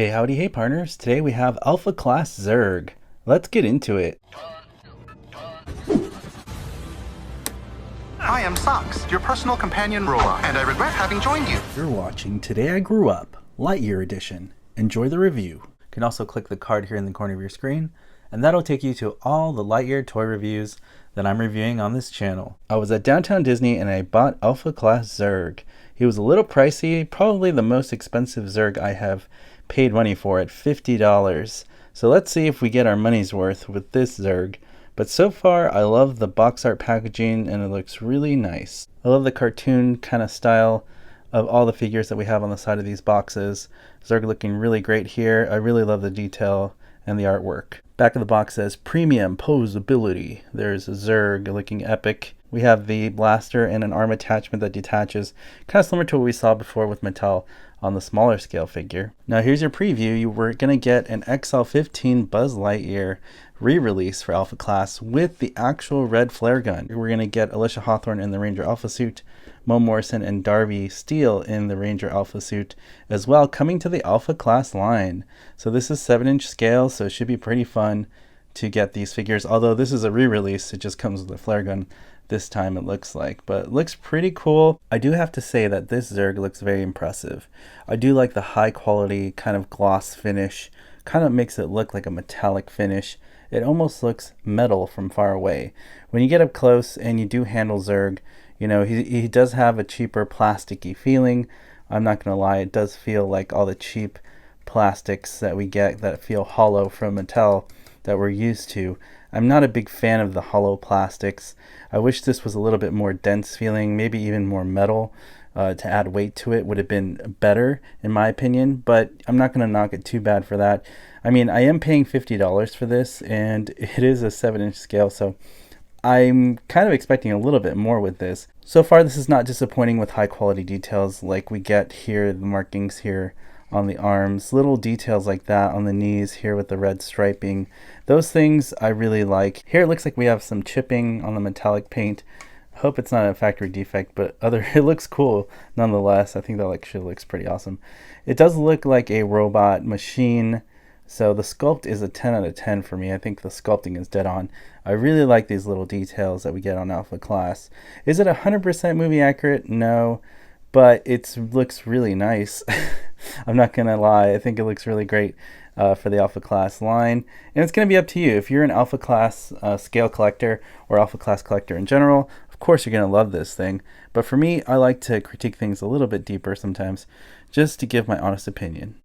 Hey howdy, hey partners. Today we have Alpha Class Zurg. Let's get into it. I am Socks, your personal companion robot, and I regret having joined you. You're watching Today I Grew Up, Lightyear Edition. Enjoy the review. You can also click the card here in the corner of your screen, and that'll take you to all the Lightyear toy reviews that I'm reviewing on this channel. I was at Downtown Disney and I bought Alpha Class Zurg. He was a little pricey, probably the most expensive Zurg I have paid money for at $50. So let's see if we get our money's worth with this Zurg. But so far I love the box art packaging and it looks really nice. I love the cartoon kind of style of all the figures that we have on the side of these boxes. Zurg looking really great here. I really love the detail and the artwork. Back of the box says premium posability. There's a Zurg looking epic. We have the blaster and an arm attachment that detaches, kind of similar to what we saw before with Mattel on the smaller scale figure. Now here's your preview. You were going to get an XL15 Buzz Lightyear re-release for Alpha Class with the actual red flare gun. We're going to get Alicia Hawthorne in the Ranger Alpha suit, Mo Morrison and Darby Steele in the Ranger Alpha suit as well, coming to the Alpha Class line. So this is 7-inch scale, so it should be pretty fun to get these figures. Although this is a re-release, it just comes with a flare gun this time it looks like, but it looks pretty cool. I do have to say that this Zurg looks very impressive. I do like the high quality kind of gloss finish, kind of makes it look like a metallic finish. It almost looks metal from far away. When you get up close and you do handle Zurg, you know, he does have a cheaper plasticky feeling. I'm not gonna lie, it does feel like all the cheap plastics that we get that feel hollow from Mattel that we're used to. I'm not a big fan of the hollow plastics. I wish this was a little bit more dense feeling, maybe even more metal to add weight to it would have been better in my opinion, but I'm not going to knock it too bad for that. I mean, I am paying $50 for this and it is a 7-inch scale, so I'm kind of expecting a little bit more with this. So far this is not disappointing with high quality details like we get here, the markings here on the arms, little details like that on the knees here with the red striping. Those things I really like. Here it looks like we have some chipping on the metallic paint. I hope it's not a factory defect, but it looks cool nonetheless. I think that actually looks pretty awesome. It does look like a robot machine, so the sculpt is a 10 out of 10 for me. I think the sculpting is dead on. I really like these little details that we get on Alpha Class. Is it 100% movie accurate? No, but it looks really nice. I'm not gonna lie, I think it looks really great for the Alpha Class line, and it's gonna be up to you. If you're an Alpha Class scale collector or Alpha Class collector in general, of course you're gonna love this thing, but for me, I like to critique things a little bit deeper sometimes, just to give my honest opinion.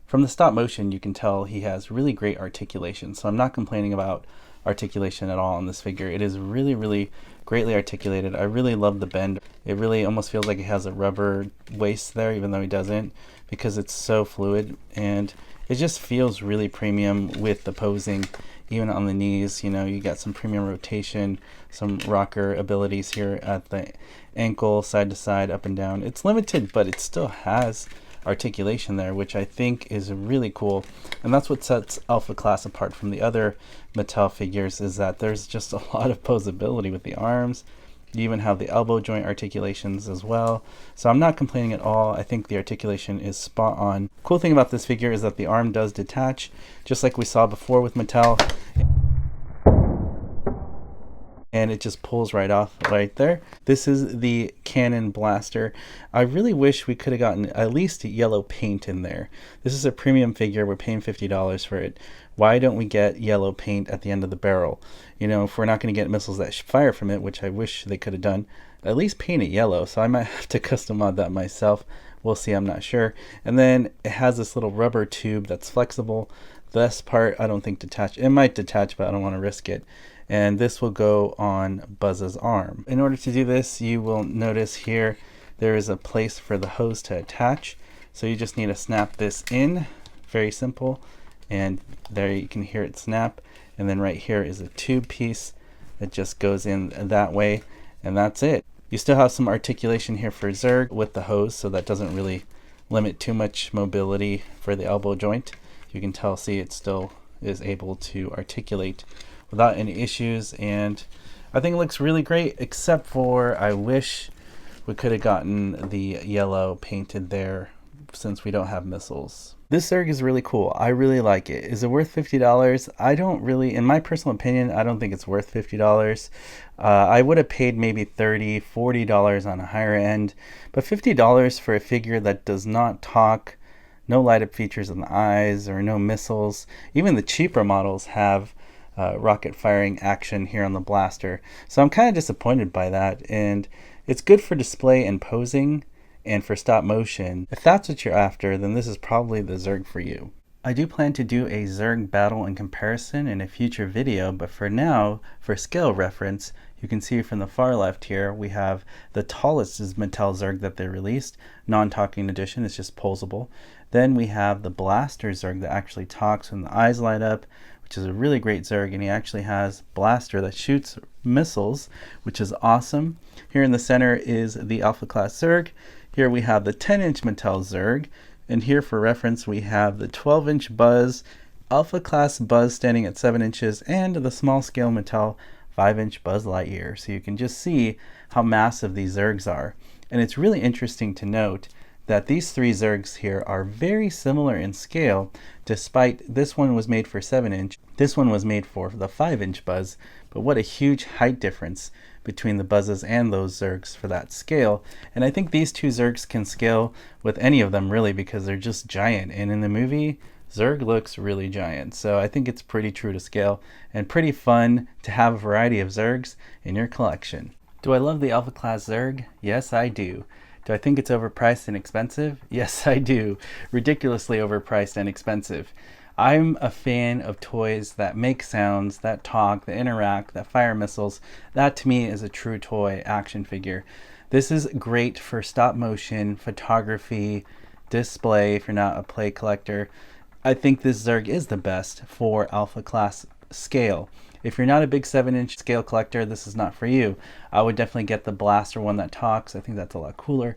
From the stop motion, you can tell he has really great articulation, so I'm not complaining about articulation at all on this figure. It is really, really greatly articulated. I really love the bend. It really almost feels like he has a rubber waist there, even though he doesn't, because it's so fluid, and it just feels really premium with the posing, even on the knees. You know, you got some premium rotation, some rocker abilities here at the ankle, side to side, up and down. It's limited, but it still has articulation there, which I think is really cool, and that's what sets Alpha Class apart from the other Mattel figures, is that there's just a lot of posability with the arms. You even have the elbow joint articulations as well, so I'm not complaining at all. I think the articulation is spot on. Cool thing about this figure is that the arm does detach, just like we saw before with Mattel, and it just pulls right off right there. This is the cannon blaster. I really wish we could have gotten at least yellow paint in there. This is a premium figure. We're paying $50 for it. Why don't we get yellow paint at the end of the barrel? You know, if we're not going to get missiles that fire from it, which I wish they could have done, at least paint it yellow. So I might have to custom mod that myself. We'll see, I'm not sure. And then it has this little rubber tube that's flexible. This part I don't think detach. It might detach, but I don't want to risk it. And this will go on Buzz's arm. In order to do this, you will notice here there is a place for the hose to attach. So you just need to snap this in, very simple, and there you can hear it snap. And then right here is a tube piece that just goes in that way, and that's it. You still have some articulation here for Zurg with the hose, so that doesn't really limit too much mobility for the elbow joint. You can tell, see, it still is able to articulate without any issues, and I think it looks really great, except for I wish we could have gotten the yellow painted there since we don't have missiles. This Zurg is really cool. I really like it. Is it worth $50? I don't really, in my personal opinion, I don't think it's worth $50. I would have paid maybe $30, $40 on a higher end, but $50 for a figure that does not talk, no light up features on the eyes, or no missiles. Even the cheaper models have rocket firing action here on the blaster. So I'm kind of disappointed by that, and it's good for display and posing and for stop motion. If that's what you're after, then this is probably the Zurg for you. I do plan to do a Zurg battle and comparison in a future video, but for now, for scale reference, you can see from the far left here, we have the tallest is Mattel Zurg that they released, non-talking edition, it's just posable. Then we have the blaster Zurg that actually talks when the eyes light up, which is a really great Zurg, and he actually has blaster that shoots missiles, which is awesome. Here in the center is the Alpha Class Zurg. Here we have the 10-inch Mattel Zurg, and here for reference we have the 12-inch Buzz, Alpha Class Buzz standing at 7 inches, and the small scale Mattel 5-inch Buzz Lightyear. So you can just see how massive these Zurgs are. And it's really interesting to note that these three Zurgs here are very similar in scale, despite this one was made for 7-inch, this one was made for the 5-inch Buzz, but what a huge height difference between the Buzzes and those Zurgs for that scale. And I think these two Zurgs can scale with any of them really, because they're just giant, and in the movie Zurg looks really giant. So I think it's pretty true to scale and pretty fun to have a variety of Zurgs in your collection. Do I love the Alpha Class Zurg? Yes, I do. Do I think it's overpriced and expensive? Yes, I do. Ridiculously overpriced and expensive. I'm a fan of toys that make sounds, that talk, that interact, that fire missiles. That to me is a true toy action figure. This is great for stop motion, photography, display if you're not a play collector. I think this Zurg is the best for Alpha Class scale. If you're not a big 7-inch scale collector, this is not for you. I would definitely get the blaster one that talks. I think that's a lot cooler.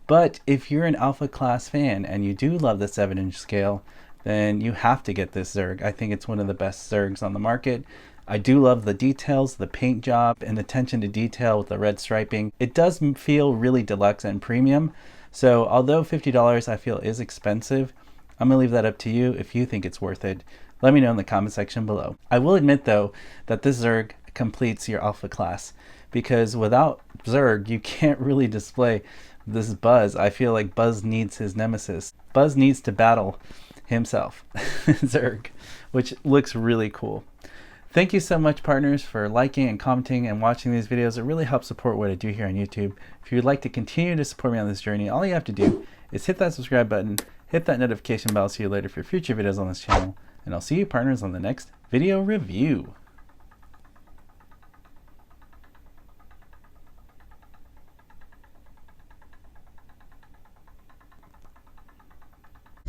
But if you're an Alpha Class fan and you do love the 7-inch scale, then you have to get this Zurg. I think it's one of the best Zurgs on the market. I do love the details, the paint job, and attention to detail with the red striping. It does feel really deluxe and premium. So although $50 I feel is expensive, I'm gonna leave that up to you if you think it's worth it. Let me know in the comment section below. I will admit though that this Zurg completes your Alpha Class, because without Zurg you can't really display this Buzz. I feel like Buzz needs his nemesis. Buzz needs to battle himself, Zurg, which looks really cool. Thank you so much, partners, for liking and commenting and watching these videos. It really helps support what I do here on YouTube. If you'd like to continue to support me on this journey, all you have to do is hit that subscribe button, hit that notification bell, see you later for future videos on this channel, and I'll see you, partners, on the next video review.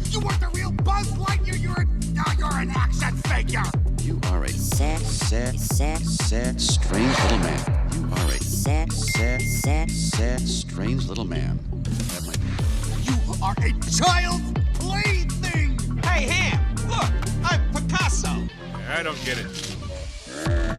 You weren't the real Buzz Lightyear, you're an action figure! You are a sad, strange little man. You are a sad, strange little man. You are a child's plaything! Hey, Ham, look, I'm Picasso. I don't get it.